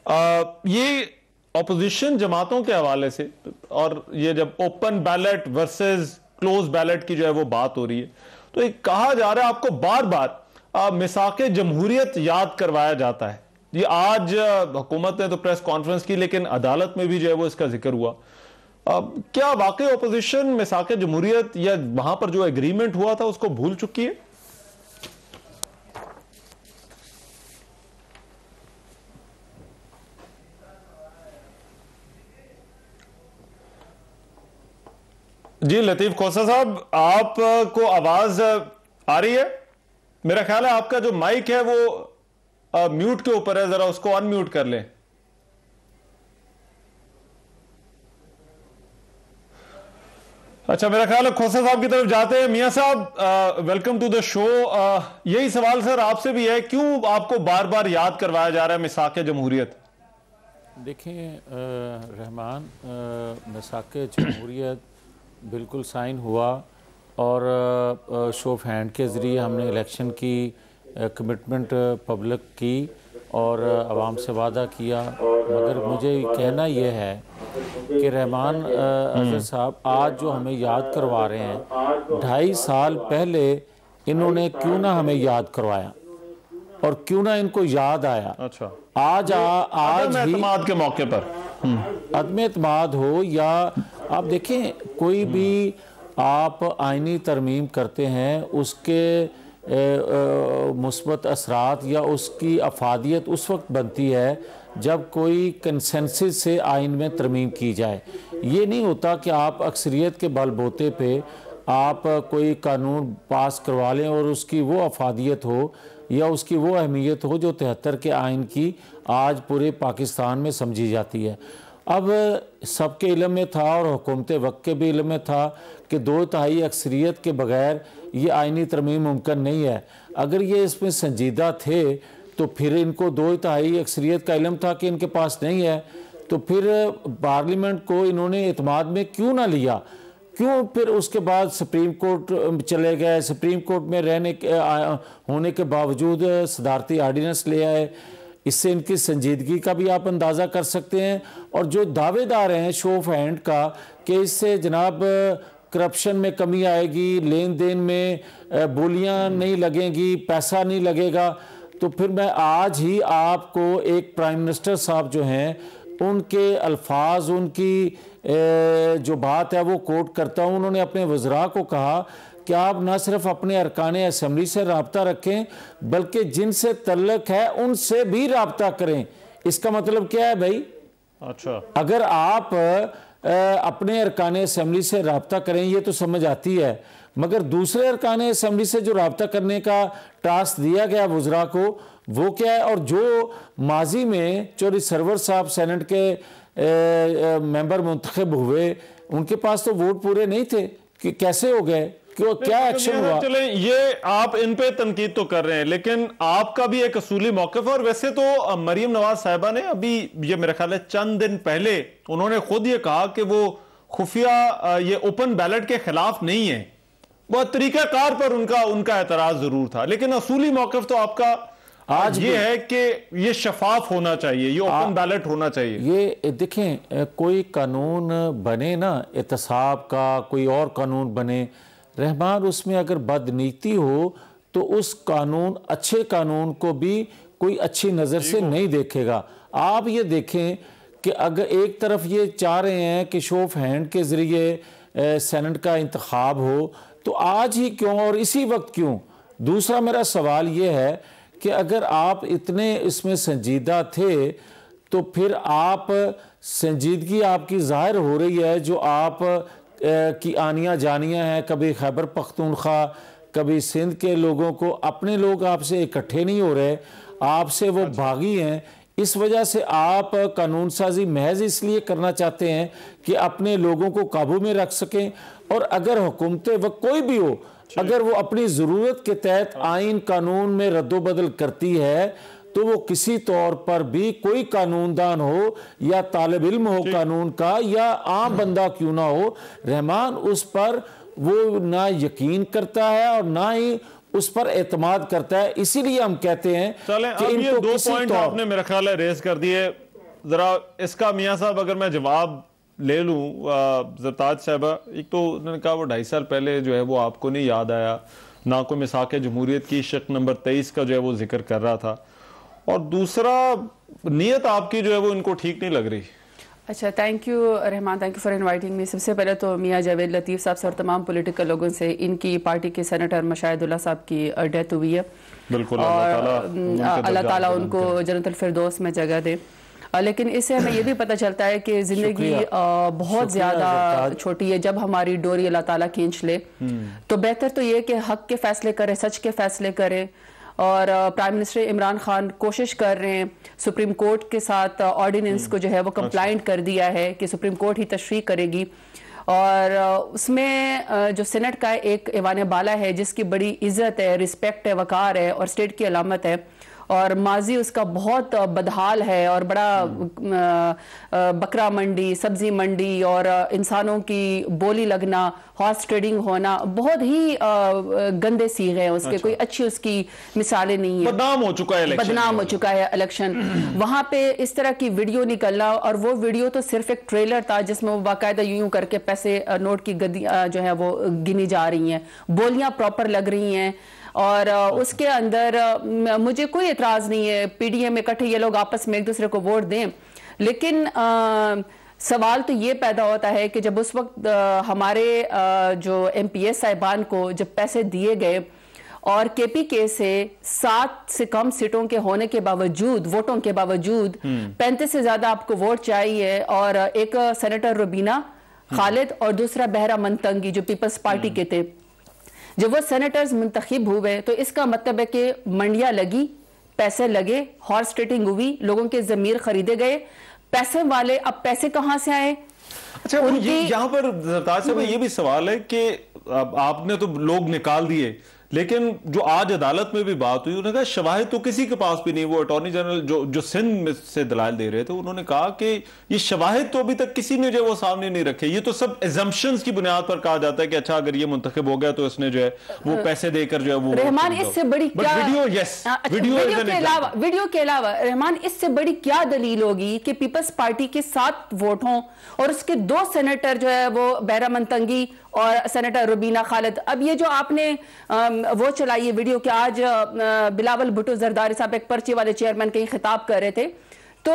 ये ऑपोजिशन जमातों के हवाले से और ये जब open ballot versus close ballot की जो है वो बात हो रही है, तो एक कहा जा रहा है आपको बार बार मिसाके जमहूरियत याद करवाया जाता है। ये आज हुकूमत ने तो प्रेस कॉन्फ्रेंस की, लेकिन अदालत में भी जो है वो इसका जिक्र हुआ। क्या वाकई ऑपोजिशन मिसाके जमहूरियत या वहां पर जो एग्रीमेंट हुआ था उसको भूल चुकी है? जी लतीफ खोसा साहब, आपको आवाज आ रही है? मेरा ख्याल है आपका जो माइक है वो म्यूट के ऊपर है, जरा उसको अनम्यूट कर लें। अच्छा, मेरा ख्याल है खोसा साहब की तरफ जाते हैं। मियां साहब, वेलकम टू द शो। यही सवाल सर आपसे भी है, क्यों आपको बार बार याद करवाया जा रहा है मिसाके जमहूरियत? देखें रहमान, मिसाके जमहूरियत बिल्कुल साइन हुआ और शो ऑफ हैंड के ज़रिए हमने इलेक्शन की कमिटमेंट पब्लिक की और आवाम से वादा किया। मगर मुझे कहना यह है कि रहमान अज़हर साहब आज जो हमें याद करवा रहे हैं, 2.5 साल पहले इन्होंने क्यों ना हमें याद करवाया और क्यों ना इनको याद आया। अच्छा, आज ही एतमाद के मौके पर अदम एतमाद हो, या आप देखें कोई भी आप आइनी तरमीम करते हैं, उसके मुस्बत असरात या उसकी अफादियत उस वक्त बनती है जब कोई कंसेंसस से आइन में तरमीम की जाए। ये नहीं होता कि आप अक्सरियत के बलबूते पे आप कोई कानून पास करवा लें और उसकी वो अफादियत हो या उसकी वो अहमियत हो जो 73 के आइन की आज पूरे पाकिस्तान में समझी जाती है। अब सबके इल्म में था और हुकूमत वक्त के भी इल्म में था कि 2/3 अक्सरियत के बगैर ये आइनी तरमीम मुमकिन नहीं है। अगर ये इसमें संजीदा थे तो फिर इनको 2/3 अक्सरियत का इल्म था कि इनके पास नहीं है, तो फिर पार्लियामेंट को इन्होंने एतमाद में क्यों ना लिया? क्यों फिर उसके बाद सुप्रीम कोर्ट चले गए? सुप्रीम कोर्ट में होने के बावजूद सदारती आर्डीनेंस ले आए। इससे इनकी संजीदगी का भी आप अंदाज़ा कर सकते हैं। और जो दावेदार हैं शो ऑफ हैंड का कि इससे जनाब करप्शन में कमी आएगी, लेन देन में बोलियां नहीं लगेंगी, पैसा नहीं लगेगा, तो फिर मैं आज ही आपको एक प्राइम मिनिस्टर साहब जो हैं उनके अल्फाज, उनकी जो बात है वो कोट करता हूँ। उन्होंने अपने वज़रा को कहा कि आप न सिर्फ अपने अरकान असम्बली से रब्ता रखें बल्कि जिनसे तल्लक है उनसे भी रब्ता करें। इसका मतलब क्या है भाई? अच्छा, अगर आप अपने अरकान असम्बली से रब्ता करें ये तो समझ आती है, मगर दूसरे अरकान असम्बली से जो रब्ता करने का टास्क दिया गया वज़रा को वो क्या है? और जो माजी में चौधरी सरवर साहब सेनेट के मेंबर मुंतखब हुए, उनके पास तो वोट पूरे नहीं थे कि कैसे हो गए? क्यों, क्या एक्शन हुआ? चले, ये आप इन पे तनकीद तो कर रहे हैं, लेकिन आपका भी एक असूली मौक़िफ़ है। और वैसे तो मरीम नवाज साहिबा ने अभी ये मेरे ख्याल है चंद दिन पहले उन्होंने खुद ये कहा कि वो खुफिया ये ओपन बैलेट के खिलाफ नहीं है। वो तरीकाकार पर उनका एतराज जरूर था, लेकिन असूली मौक़िफ़ तो आपका आज ये है कि ये शफाफ होना चाहिए, ये ओपन बैलेट होना चाहिए। ये देखें, कोई कानून बने ना एहतसाब का, कोई और कानून बने रहमान, उसमें अगर बदनीति हो तो उस कानून, अच्छे कानून को भी कोई अच्छी नज़र से नहीं देखेगा। आप ये देखें कि अगर एक तरफ ये चाह रहे हैं कि शो ऑफ हैंड के ज़रिए सेनेट का इंतखाब हो, तो आज ही क्यों और इसी वक्त क्यों? दूसरा मेरा सवाल ये है कि अगर आप इतने इसमें संजीदा थे तो फिर आप संजीदगी आपकी ज़ाहिर हो रही है, जो आप की आनियाँ जानियाँ हैं, कभी खैबर पख्तूनख्वा, कभी सिंध के लोगों को, अपने लोग आपसे इकट्ठे नहीं हो रहे, आपसे वो भागी हैं। इस वजह से आप कानून साजी महज इसलिए करना चाहते हैं कि अपने लोगों को काबू में रख सकें। और अगर हुकूमत व कोई भी हो, अगर वो अपनी ज़रूरत के तहत आइन कानून में रद्दोबदल करती है तो वो किसी तौर पर भी कोई कानूनदान हो या तालिब इल्म हो कानून का या आम बंदा क्यों ना हो, रहमान उस पर वो ना यकीन करता है और ना ही उस पर एतमाद करता है। इसीलिए हम कहते हैं कि ये 2 पॉइंट आपने मेरा ख्याल है रेज कर दिए। ज़रा इसका मियाँ साहब अगर मैं जवाब ले लूँ ज़रताज साहबा, एक तो उन्होंने कहा वो 2.5 साल पहले जो है वो आपको नहीं याद आया, ना कोई मिसाक जमहूरियत की शक नंबर 23 का जो है वो जिक्र कर रहा था, और दूसरा नीयत आपकी जो है वो इनको ठीक नहीं लग रही। अच्छा, thank you Rahman, thank you for inviting me. सबसे पहले तो मियाँ जावेद लतीफ़ साहब से और तमाम पॉलिटिकल लोगों से, इनकी पार्टी के सेनेटर मशाहिदुल्लाह साहब की डेथ हुई है, बिल्कुल, और अल्लाह ताला उनको जन्नतुल फिरदौस में जगह दे। लेकिन इससे हमें ये भी पता चलता है कि ज़िंदगी बहुत ज़्यादा छोटी है। जब हमारी डोरी अल्लाह ताला खींच ले तो बेहतर तो ये कि हक के फैसले करे, सच के फैसले करे। और प्राइम मिनिस्टर इमरान खान कोशिश कर रहे हैं, सुप्रीम कोर्ट के साथ ऑर्डिनेंस को जो है वो कंप्लाइंट कर दिया है कि सुप्रीम कोर्ट ही तशरीह करेगी, और उसमें जो सेनेट का एक ऐवान बाला है जिसकी बड़ी इज्जत है, रिस्पेक्ट है, वकार है और स्टेट की अलामत है, और माजी उसका बहुत बदहाल है, और बड़ा बकरा मंडी, सब्जी मंडी और इंसानों की बोली लगना, हॉर्स ट्रेडिंग होना, बहुत ही गंदे सीगे हैं उसके। कोई अच्छी उसकी मिसालें नहीं है। बदनाम हो चुका है इलेक्शन, बदनाम हो चुका है इलेक्शन। वहां पे इस तरह की वीडियो निकलना, और वो वीडियो तो सिर्फ एक ट्रेलर था जिसमें वो बाकायदा यूं करके पैसे नोट की गद्दी जो है वो गिनी जा रही हैं, बोलियां प्रॉपर लग रही हैं, और उसके अंदर मुझे कोई एतराज नहीं है पीडीए में इकट्ठे ये लोग आपस में एक दूसरे को वोट दें, लेकिन सवाल तो ये पैदा होता है कि जब उस वक्त हमारे जो एमपीएस साहिबान को जब पैसे दिए गए और केपीके से 7 से कम सीटों के होने के बावजूद, वोटों के बावजूद 35 से ज्यादा आपको वोट चाहिए, और एक सेनेटर रुबीना खालिद और दूसरा बहरा मंतंगी जो पीपल्स पार्टी के थे, जब वो सेनेटर्स मुंतखब हुए तो इसका मतलब है कि मंडियां लगी, पैसे लगे, हॉर्स ट्रेडिंग हुई, लोगों के जमीर खरीदे गए, पैसे वाले अब पैसे कहां से आए? अच्छा, यहाँ पर ज़रताज साहब ये भी सवाल है कि आपने तो लोग निकाल दिए, लेकिन जो आज अदालत में भी बात हुई, उन्होंने कहा शवाहिद तो किसी के पास भी नहीं। वो अटॉर्नी जनरल जो सिंध में से दलाल दे रहे थे, उन्होंने कहा कि ये शवाहिद तो अभी तक किसी ने जो वो सामने नहीं रखे। ये तो सब एजम्पशंस की बुनियाद पर कहा जाता है कि अच्छा अगर ये मुंतखब हो गया तो इसने जो है वो पैसे देकर जो है वो रहमान, इससे बड़ी क्या वीडियो के अलावा रहमान इससे बड़ी क्या दलील होगी कि पीपल्स पार्टी के 7 वोट हों और उसके 2 सेनेटर जो है वो बहरा मंतंगी और सेनेटर रुबीना खालिद। अब ये जो आपने वो चलाई है वीडियो कि आज बिलावल भुट्टो जरदारी साहब एक पर्ची वाले चेयरमैन के खिताब कर रहे थे, तो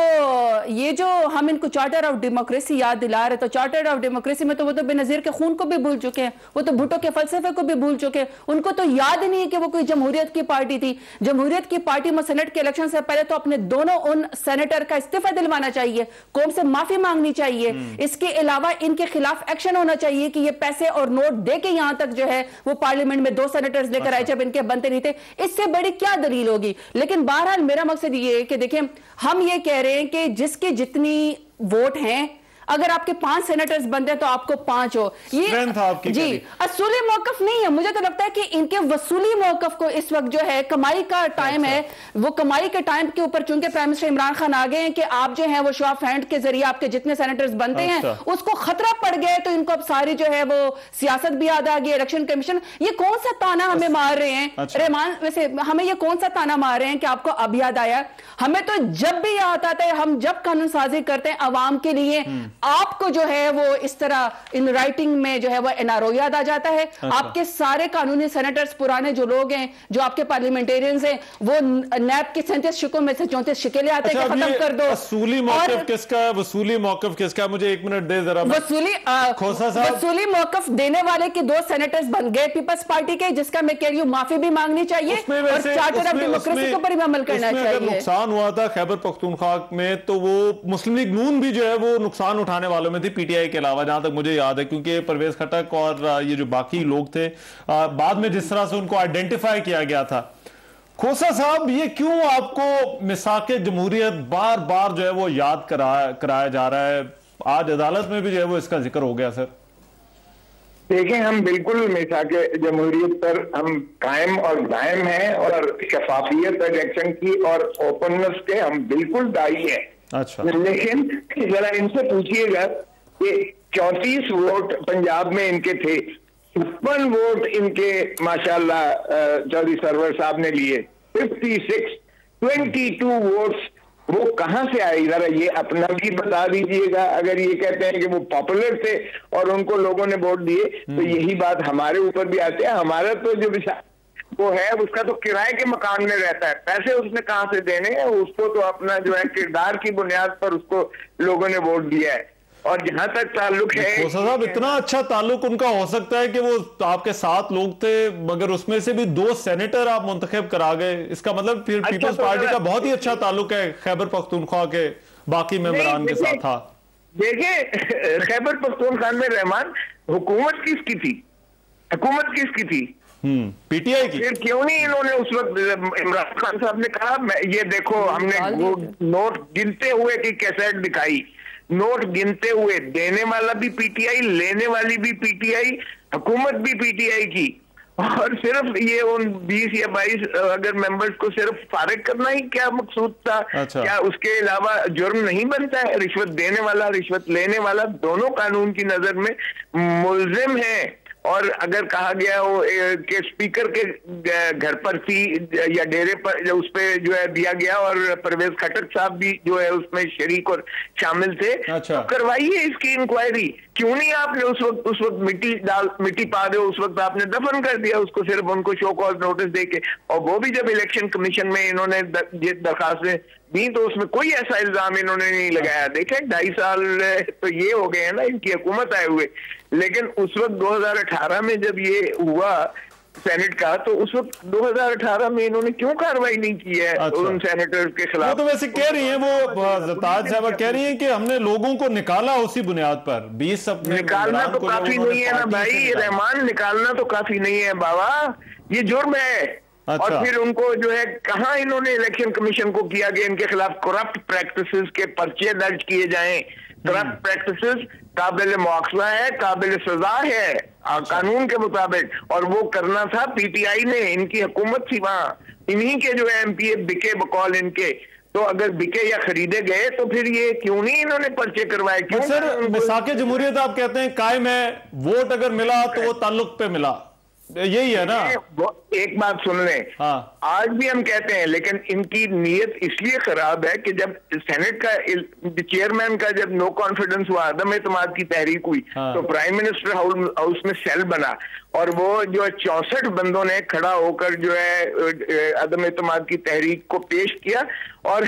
ये जो हम इनको चार्टर ऑफ डेमोक्रेसी याद दिला रहे, तो चार्टर ऑफ डेमोक्रेसी में तो वो तो बेनजीर के खून को भी भूल चुके हैं, वो तो भुट्टो के फलसफे को भी भूल चुके हैं। उनको तो याद ही नहीं है कि वो कोई जमहूरियत की पार्टी थी। जमहूरियत की पार्टी में सेनेट के इलेक्शन से पहले तो अपने दोनों उन सेनेटर का इस्तीफा दिलवाना चाहिए, कौम से माफी मांगनी चाहिए, इसके अलावा इनके खिलाफ एक्शन होना चाहिए कि ये पैसे और नोट दे के यहां तक जो है वो पार्लियामेंट में 2 सेनेटर्स लेकर आए जब इनके बनते नहीं थे। इससे बड़ी क्या दलील होगी? लेकिन बहरहाल मेरा मकसद ये है कि देखिए, हम ये कह रहे हैं कि जिसके जितनी वोट हैं, अगर आपके 5 सेनेटर्स बनते हैं तो आपको 5 हो। ये जी असूली मौकफ नहीं है। मुझे तो लगता है कि इनके वसूली मौकफ को इस वक्त जो है कमाई का टाइम है, वो कमाई के टाइम के ऊपर चूंकि प्राइम मिनिस्टर इमरान खान आ गए हैं कि आप जो है वो शो ऑफ हैंड के जरिए आपके जितने सेनेटर्स बनते हैं उसको खतरा पड़ गया है, तो इनको अब सारी जो है वो सियासत भी याद आ गई, इलेक्शन कमीशन। ये कौन सा ताना हमें मार रहे हैं रहमान? वैसे हमें ये कौन सा ताना मार रहे हैं कि आपको अब याद आया? हमें तो जब भी याद आता है, हम जब कानून साजी करते हैं अवाम के लिए, आपको जो है वो इस तरह इन राइटिंग में जो है वो एनआरओ याद आ जाता है। आपके सारे कानूनी सेनेटर्स पुराने जो लोग हैं, जो आपके पार्लियामेंटेरियंस हैं, वो नैब की 37 शिकों में से 34 शिके ले आते हैं कि खत्म कर दो। वसूली मौकफ किसका है? वसूली मौकफ किसका? मुझे 1 मिनट दे जरा। वसूली मौकफ देने वाले के 2 सेनेटर्स बन गए पीपल्स पार्टी के, जिसका मैं कह रही हूं माफी भी मांगनी चाहिए और चार्टर ऑफ डेमोक्रेसी के ऊपर भी अमल करना चाहिए। नुकसान हुआ था खैबर पख्तूनख्वा में, तो वो मुस्लिम लीग नून भी जो है वो नुकसान उठाने वालों में थी, पीटीआई के अलावा, जहां तक मुझे याद है, क्योंकि परवेज खटक और ये जो बाकी लोग थे, बाद में जिस तरह से उनको आइडेंटिफाई किया गया था। खोसा साहब, ये क्यों आपको मिसाके जमहूरियत बार बार जो है वो याद कराया जा रहा है? आज अदालत में भी जो है वो इसका जिक्र हो गया। सर देखें, हम बिल्कुल मिसाके जमहूरियत पर हम कायम और दायम हैं, और शफाफियत इलेक्शन की और ओपननेस के हम बिल्कुल दाई हैं। अच्छा, लेकिन जरा इनसे पूछिएगा कि 34 वोट पंजाब में इनके थे, 56 वोट इनके माशाल्लाह चौधरी सरवर साहब ने लिए, 56, 22 वोट्स वो कहां से आए? जरा ये अपना भी बता दीजिएगा। अगर ये कहते हैं कि वो पॉपुलर थे और उनको लोगों ने वोट दिए, तो यही बात हमारे ऊपर भी आती है। हमारा तो जो वो है उसका तो किराए के मकान में रहता है, पैसे उसने कहां से देने हैं? उसको तो अपना जो है किरदार की बुनियाद पर उसको लोगों ने वोट दिया है। और जहां तक ताल्लुक है, खोसा साहब, इतना अच्छा ताल्लुक उनका हो सकता है कि वो आपके 7 लोग थे, मगर उसमें से भी 2 सेनेटर आप मुंतखब करा गए। इसका मतलब फिर अच्छा, पीपल्स पार्टी का बहुत ही अच्छा ताल्लुक है खैबर पख्तूनख्वा के बाकी मेंबरान के साथ था। देखिए, खैबर पख्तूनख्वा में रहमान हुकूमत किसकी थी? हुकूमत किसकी थी? पीटीआई की। फिर क्यों नहीं इन्होंने उस वक्त इमरान खान साहब ने कहा ये देखो हमने वो नोट गिनते हुए की कैसेट दिखाई, नोट गिनते हुए, देने वाला भी पीटीआई, लेने वाली भी पीटीआई, हुकूमत भी पीटीआई की। और सिर्फ ये उन 20 या 22 अगर मेंबर्स को सिर्फ फारिग करना ही क्या मकसूद था? अच्छा। क्या उसके अलावा जुर्म नहीं बनता है? रिश्वत देने वाला, रिश्वत लेने वाला दोनों कानून की नजर में मुल्जिम है। और अगर कहा गया हो कि स्पीकर के घर पर थी या डेरे पर उस पे जो है दिया गया और परवेज खट्टर साहब भी जो है उसमें शरीक और शामिल थे, अच्छा। तो करवाइए इसकी इंक्वायरी। क्यों नहीं आपने उस वक्त मिट्टी पा दे, उस वक्त आपने दफन कर दिया उसको, सिर्फ उनको शो कॉज नोटिस देके। और वो भी जब इलेक्शन कमीशन में इन्होंने ये दरखास्तें दी तो उसमें कोई ऐसा इल्जाम इन्होंने नहीं लगाया। देखें 2.5 साल तो ये हो गए हैं ना इनकी हुकूमत आए हुए, लेकिन उस वक्त 2018 में जब ये हुआ सेनेट का, तो उस वक्त 2018 में इन्होंने क्यों कार्रवाई नहीं की है? अच्छा। उन सेनेटर्स के खिलाफ। वो तो वैसे कह रही हैं, वो ताज साहब कह रही हैं कि हमने लोगों को निकाला उसी बुनियाद पर। 20 निकालना तो काफी नहीं है ना भाई रहमान, निकालना तो काफी नहीं है बाबा, ये जुर्म है। अच्छा। और फिर उनको जो है कहां इन्होंने इलेक्शन कमीशन को किया कि इनके खिलाफ करप्ट प्रैक्टिसेस के पर्चे दर्ज किए जाएं। करप्ट प्रैक्टिसेस काबिल मुआखजा है, काबिल सजा है। अच्छा। कानून के मुताबिक, और वो करना था पीटीआई ने, इनकी हुकूमत थी वहां, इन्हीं के जो है एमपीए बिके बकौल इनके। तो अगर बिके या खरीदे गए तो फिर ये क्यों नहीं इन्होंने पर्चे करवाए? क्यों? सर मिसाके जमहूरियत आप कहते हैं कायम है, वोट अगर मिला तो वो ताल्लुक पे मिला, यही है ना? एक बात सुन लें, हाँ। आज भी हम कहते हैं, लेकिन इनकी नीयत इसलिए खराब है कि जब सेनेट का चेयरमैन का जब नो कॉन्फिडेंस हुआ, अदम एतमाद की तहरीक हुई, हाँ। तो प्राइम मिनिस्टर हाउस में सेल बना और वो जो 64 बंदों ने खड़ा होकर जो है अदम एतमाद की तहरीक को पेश किया और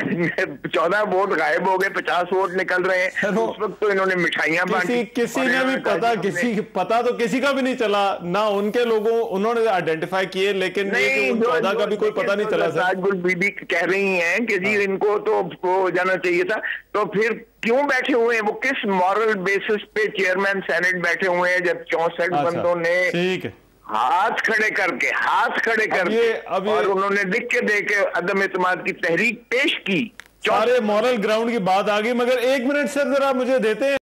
14 वोट गायब हो गए, 50 वोट निकल रहे हैं। उस वक्त तो इन्होंने मिठाइयां बांटी, किसी ने भी पता तो किसी का भी नहीं चला ना, उनके लोगों उन्होंने आइडेंटिफाई किए, लेकिन 14 का भी कोई पता नहीं चला। ताजगुल बीबी कह रही हैं कि जी इनको तो वो जाना चाहिए था, तो फिर क्यों बैठे हुए हैं? वो किस मॉरल बेसिस पे चेयरमैन सेनेट बैठे हुए हैं जब 64 बंदों ने हाथ खड़े करके और उन्होंने लिख के दे के अदम एतमाद की तहरीक पेश की? सारे मॉरल ग्राउंड की बात आ गई, मगर 1 मिनट सर जरा मुझे देते हैं।